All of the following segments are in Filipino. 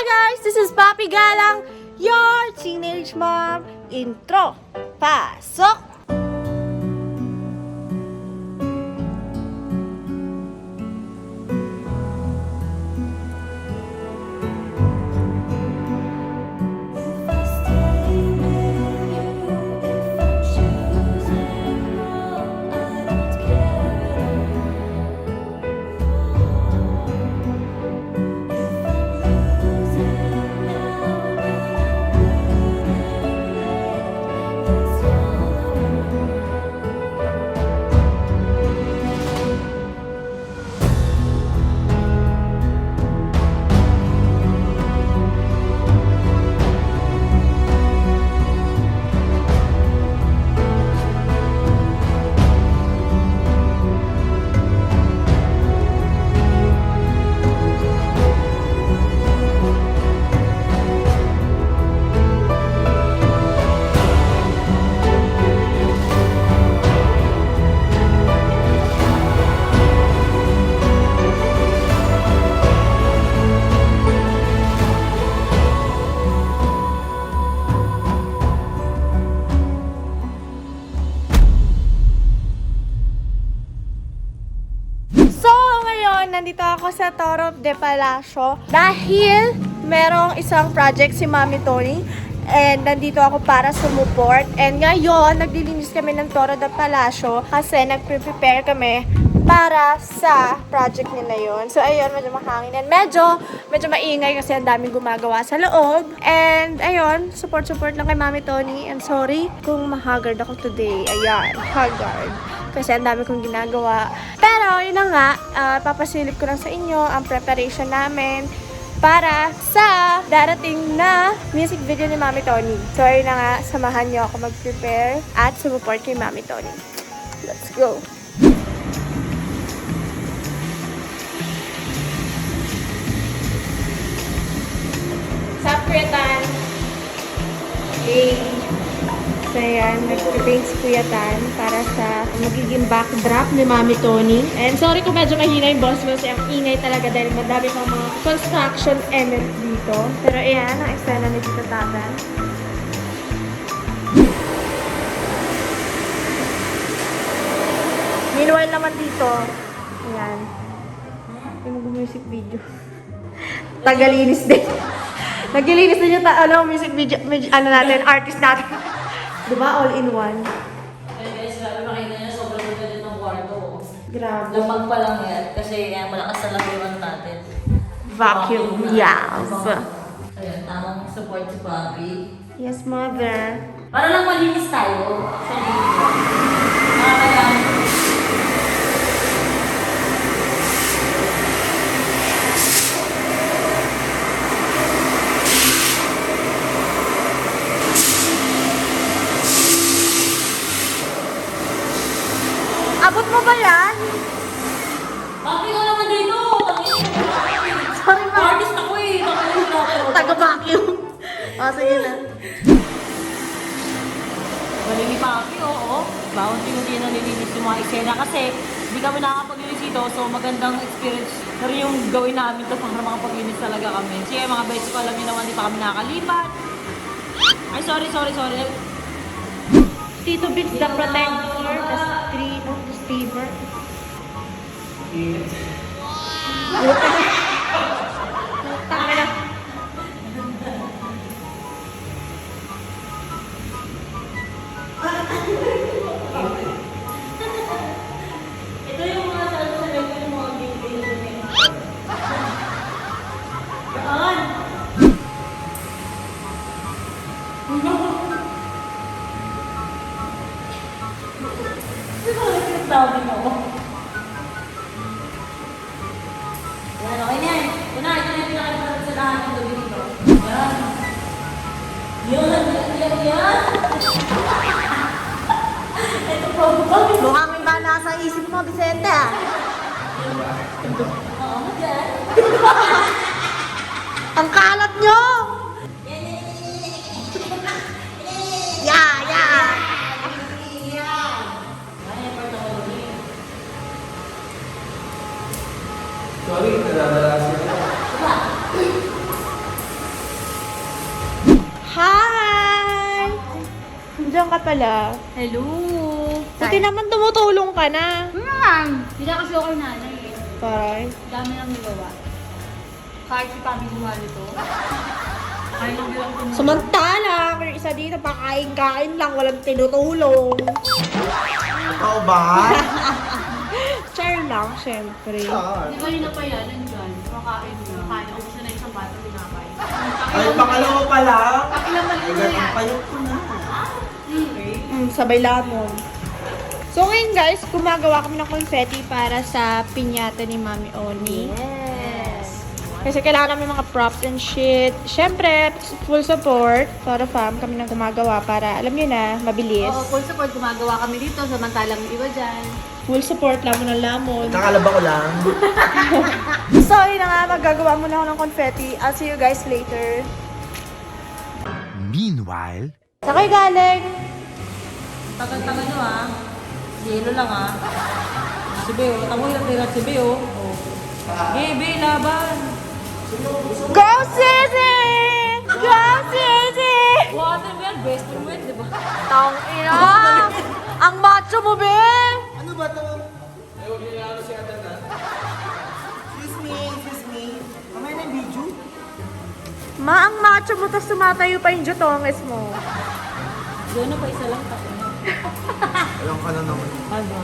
guys! This is Papi Galang, your teenage mom. Intro. Pasok! Nandito ako sa Toro de Palacio dahil merong isang project si Mami Tony and nandito ako para sumuport. And ngayon, naglilinis kami ng Toro de Palacio kasi nagpre-prepare kami para sa project nila yon. So ayun, medyo mahangin and medyo maingay kasi ang daming gumagawa sa loob. And ayun, support lang kay Mami Tony. And sorry kung mahagard ako today. Ayan, haggard. Kasi ang dami kong ginagawa. Pero, yun na nga, papasilip ko lang sa inyo ang preparation namin para sa darating na music video ni Mami Tony. So, yun na nga, samahan nyo ako mag-prepare at support kay Mami Tony. Let's go! Sup, Kuya Tan? Hey! So yan, nag-paint si Kuya Tan para sa magiging backdrop ni Mami Tony. And sorry kung medyo mahina yung boss mo kasi ang ingay talaga dahil madami pang mga construction element dito. Pero ayan, ang eksena ni Tita Tatan. Meanwhile naman dito, ayan, yung mag-music video. Tagalinis din. Naglilinis din yung music video, natin, artist natin. Diba? All in one. Kaya guys, grabe makita niya, sobrang ganda din ng kwarto. Grabe. Lamang pa lang yan, kasi yan, malakas na lakiwan natin. Vacuum, yes. Ayan, tamang support si Papi. Yes, mother. Para lang malinis tayo sa video. Nakakayaan. Abot mo ba yan? Papi ka naman dito! Sorry, ma. Artist ako eh! Taga-vacuum. Sige na. Bali ni Papi, oo. Baunti-unti na nilinis yung mga eksena kasi hindi kami nakakapaglinis dito, so magandang experience na rin yung gawin namin to para makapaglinis talaga kami. Sige mga best ko, alam nyo naman, di pa kami nakakalipat. Ay, sorry. Tito Bits, the protector, the tree of the steamer. Tama na. Ito yung mga sabi ko yung mga game din. Saan? Sabi mo. Yan, okay na yan. Ito na yung pinakalimutan sa lahat ng gabi dito. Yan. Ito po. Mukhang iba nasa isip mo, Vicente, ah. Oo, dyan. Ang kalat nyo! Yeah! Sorry, nadadala siya. Diyan ka pala. Hello! Buti naman tumutulong ka na. Ma'am! Hindi na kasi ako kay nanay eh. Taray. Dami nang nagawa. Kahit si Papi gumawa nito. Ay, lang lang kung Samantala, yung isa dito, pakain-kain lang, walang tinutulong. Ikaw ba? Char lang, syempre. Hindi kanina pa yan, nandyan. Makain na. Makain ako gusto na isang bata pinapay. Ay, pangalawa pa lang. Kakilang balik Ay, na yan. ang payok ko na. Sabay lamon. So ngayon guys, gumagawa kami ng confetti para sa piñata ni Mami Oni. Yes! Kasi kailangan namin mga props and shit. Siyempre, full support para fam kami nang gumagawa para, alam niyo na, mabilis. Oo, full support. Gumagawa kami dito. Samantalang yung iba dyan. Full support, lamon ng lamon. Nakalaba ko lang. So, yun na nga, magagawa muna ako ng confetti. I'll see you guys later. Meanwhile, Saan kayo galing? Tagal-tagal nyo ah. Yelo lang ah. Si Beo, tamo hirap hirap si Beo. Oh. Bebe, laban. Go Sissy! Go Sissy! Water mo yan, best friend mo yan, di ba? Tang ina! Ang macho mo, be! ano ba to? Excuse me. Kamay na yung video? Ma, ang macho mo, tapos tumatayo pa yung jutonges mo. Doon na pa isa lang tapos. Alam ka na naman. Ano?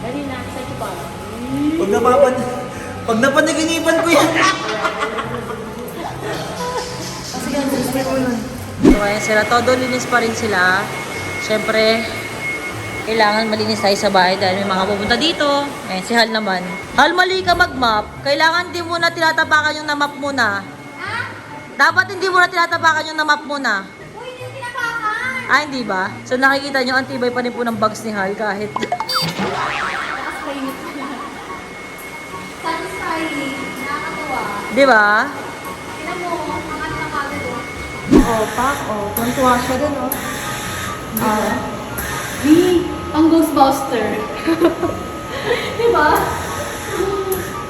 Dali na, isa ito pa. Pag napanaginipan ko yan. So ayan sila, todo linis pa rin sila. Siyempre, kailangan malinis tayo sa bahay dahil may mga pupunta dito. Ayan, si Hal naman. Hal, mali ka mag-map. Kailangan hindi muna tinatapakan yung na-map muna. Dapat hindi muna tinatapakan yung na-map muna. Uy, hindi tinapakan! Ah, hindi ba? So nakikita nyo, ang tibay pa rin po ng bags ni Hal kahit. Satisfying. Nakakatuwa. Di ba? Tignan mo, ang ano na kagad oh. Oh, pak, oh. Tuntua siya dun, oh. Ang Ghostbuster. Diba?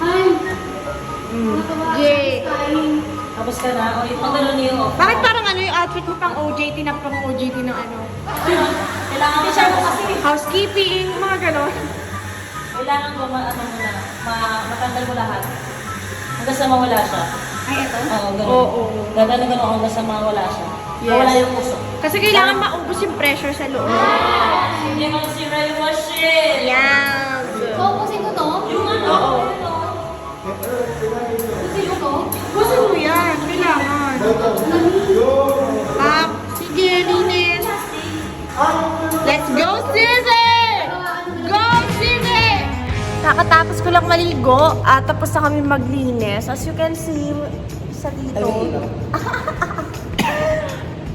Ay. Nakakatawa. Yay. Satisfying. Tapos ka na, o yung pagdalo niyo. Bakit parang ano yung outfit mo pang OJT na pang OJT ng ano? Kailangan mo siya kasi. Housekeeping, mga ganon. Kailangan mo ano muna, matanggal mo lahat. Hanggang sa mawala siya. Ay, ito? Oo, ganun. Oo. Gagano ganun hanggang sa mawala siya. Yes. Mawala yung puso. Kasi kailangan maubos yung pressure sa loob. Hindi mo si Ray Machine! Yan. Focusing ko to? Yung ano? Oo. Focusing ko to? Gusto mo yan. Kailangan. Pak, sige, linis. Let's go, Sissy! Go, Sissy! Kakatapos ko lang maligo at tapos na kami maglinis. As you can see, sa dito.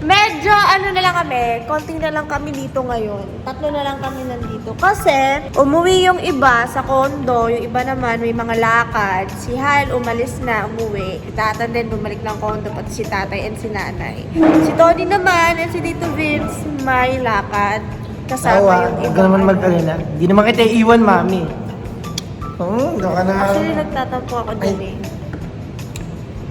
Medyo ano na lang kami, konti na lang kami dito ngayon. 3 na lang kami nandito. Kasi umuwi yung iba sa condo, yung iba naman may mga lakad. Si Hal umalis na, umuwi. Si Tatan din bumalik ng condo, pati si tatay and si nanay. Si Tony naman and si Tito Vince may lakad. Kasama yung Huwag iba. ka naman mag-alala. Hindi naman kita iiwan, mami. Oo, doon ka na. Actually, nagtatampo ako dun eh.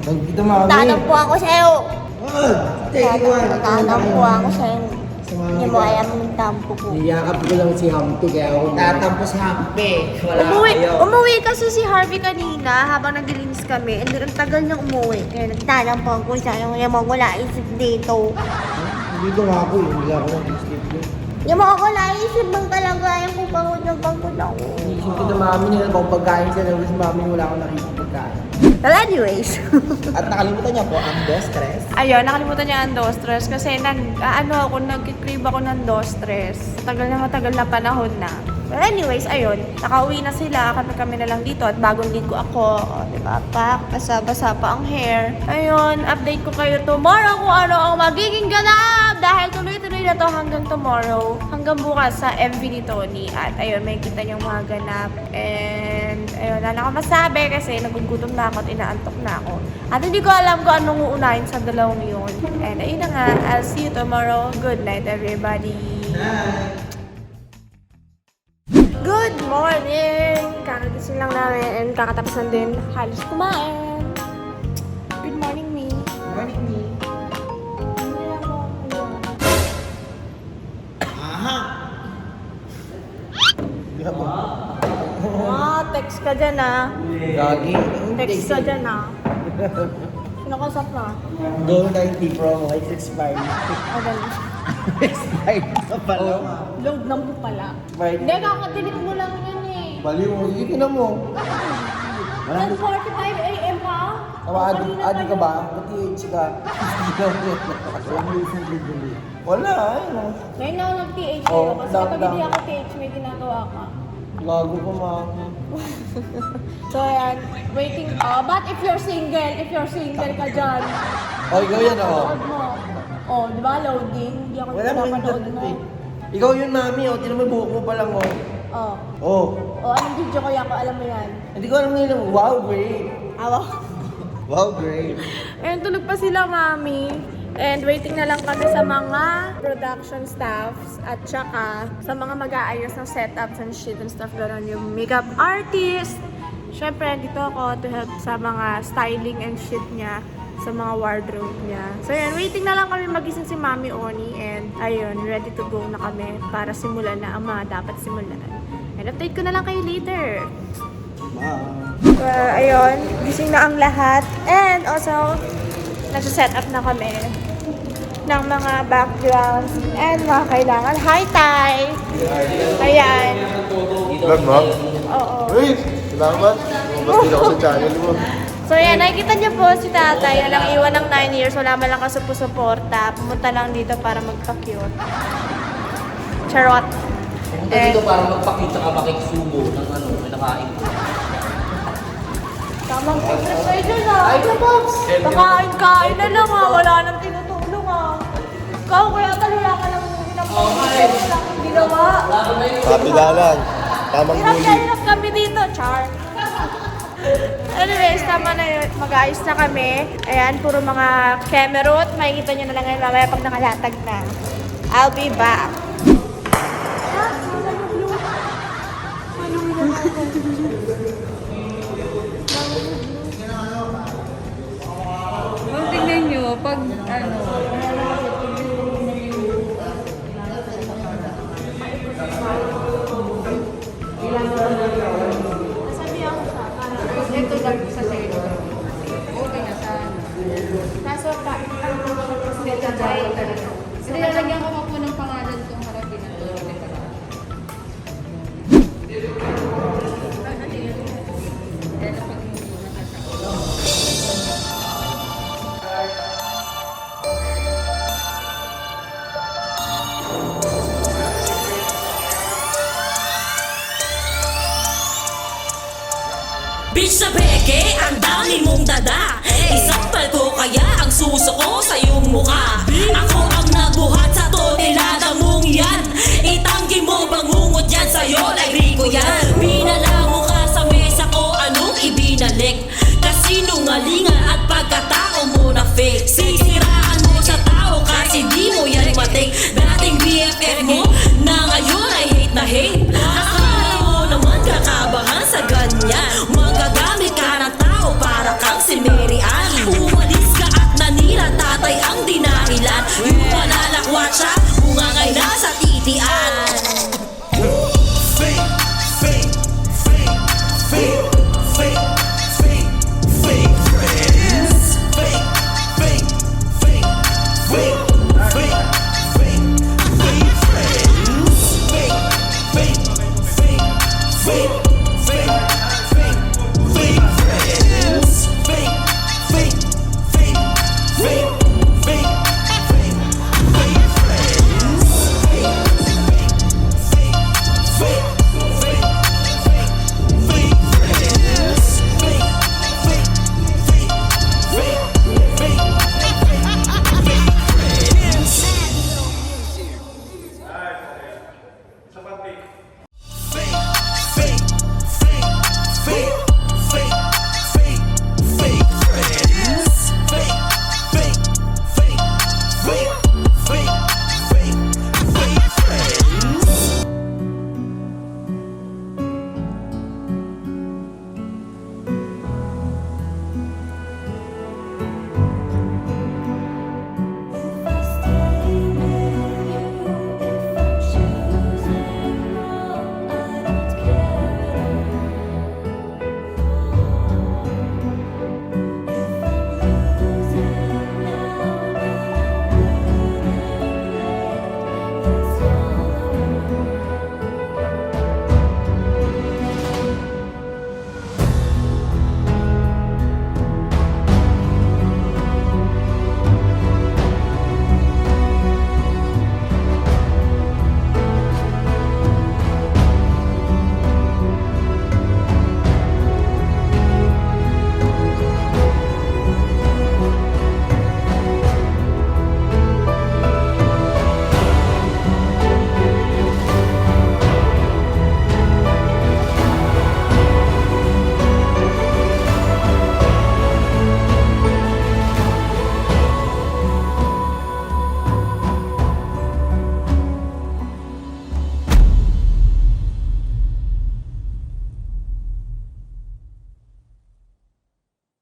Dito, mami. Nagtatampo ako sa'yo. Iwan. Nagtatampo ako sa'yo. Sa mga Hindi mo alam yung tampo ko. Niyakap ko lang si Humpty kaya ako tatampo sa Humpty. Wala kayo. Umuwi kasi si Harvey kanina habang naglilinis kami and ang tagal niyang umuwi. Kaya nagtatampo ako sa yung wala isip dito. Dito nga ako, hindi ako nag-sleep yun. Yung mga wala isip bang talaga yung kupangod ng pangkod ako. Iisip ko na mami nila bang pagkain sa labas, mami wala akong nakita pagkain. Well, anyways. At nakalimutan niya po ang dos-tres. Ayun, nakalimutan niya ang dos-stress kasi nag-crave ako ng dos-stress. Matagal na panahon na. Well, anyways, ayun. Nakauwi na sila. Kami na lang dito at bagong ligo ako. O, diba? Pak, basa-basa pa ang hair. Ayun, update ko kayo tomorrow kung ano ang magiging ganap. Dahil tuloy-tuloy na to hanggang tomorrow. Hanggang bukas sa MV ni Tony. At ayun, may kita niyang mga ganap. And ayun, wala na ako masabi kasi nagugutom na ako at inaantok na ako. At hindi ko alam kung anong uunahin sa dalawang yun. And ayun na nga, I'll see you tomorrow. Good night, everybody. Good morning! Kakagising lang namin and kakatapos na din halos kumain. Good morning, me. Morning, me. Text ka dyan ah. Gagi. Text ka dyan ah. Sino ka sa pa? Go 90 promo, it's expired. O, dali. Expired sa pala. Load lang po pala. Right. Hindi, kakadelete mo lang yan eh. Baliw mo, sige na mo. 10:45 a.m. pa? Adi ka ba? Pati-age ka. Wala, ayun. Ngayon na ako nag-TH Oh, kasi dam, kapag dam. hindi ako TH, may ginagawa ka. Gago ka, mami. So, ayan. Waiting. But if you're single ka dyan, Oh, ikaw yan, oh. load mo. Oh, di ba? Loading. Hindi ako Wala mo yung pinapanood mo. eh. Ikaw yun, mami, oh. Tinan mo yung buhok mo pa lang, oh. Oh. Oh. Oh, anong video ko yan? Alam mo yan. Hindi ko alam ngayon. Wow, great. Awa. Wow, great. Ayun, tulog pa sila, mami. And waiting na lang kami sa mga production staffs at saka sa mga mag-aayos ng setups and shit and stuff. Ganon yung makeup artist. Siyempre, dito ako to help sa mga styling and shit niya, sa mga wardrobe niya. So yun, waiting na lang kami magising si Mami Oni and ayun, ready to go na kami para simulan na ang mga dapat simulan. And update ko na lang kayo later. Ayun, gising na ang lahat. And also, nasa-set up na kami ng mga backgrounds and mga kailangan. Hi, Tay! Ayan. Vlog mo? Oo. Uy! Salamat! Mabati ako sa channel mo. So yan, nakikita niyo po si tatay na lang iwan ng 9 years, wala man lang kasupo-suporta. Pumunta lang dito para magpa-cute. Charot. Punta dito para magpakita ka makikisubo ng ano, may nakain ko. Tamang pagkas kayo dyan ah. Ay, Box! Kakain-kain na lang ah, wala nang tinutulong ah. Ikaw, kaya talula ka lang pinapagod. Wala kang ginawa. Kapila lang. Tamang Hirap bully. na hirap kami dito, Char. Anyways, tama na yun. Mag-ayos na kami. Ayan, puro mga kemerot. Makikita nyo na lang ngayon mamaya pag nakalatag na. I'll be back. Kung tingnan nyo, pag ano, Nasabihan ko siya. ito lang sa sa'yo. Okay na sana. Kaso pa, Nilalagyan ko pa po ng pangalan itong harapin na ito. Bitch sa peke, ang dami mong dala.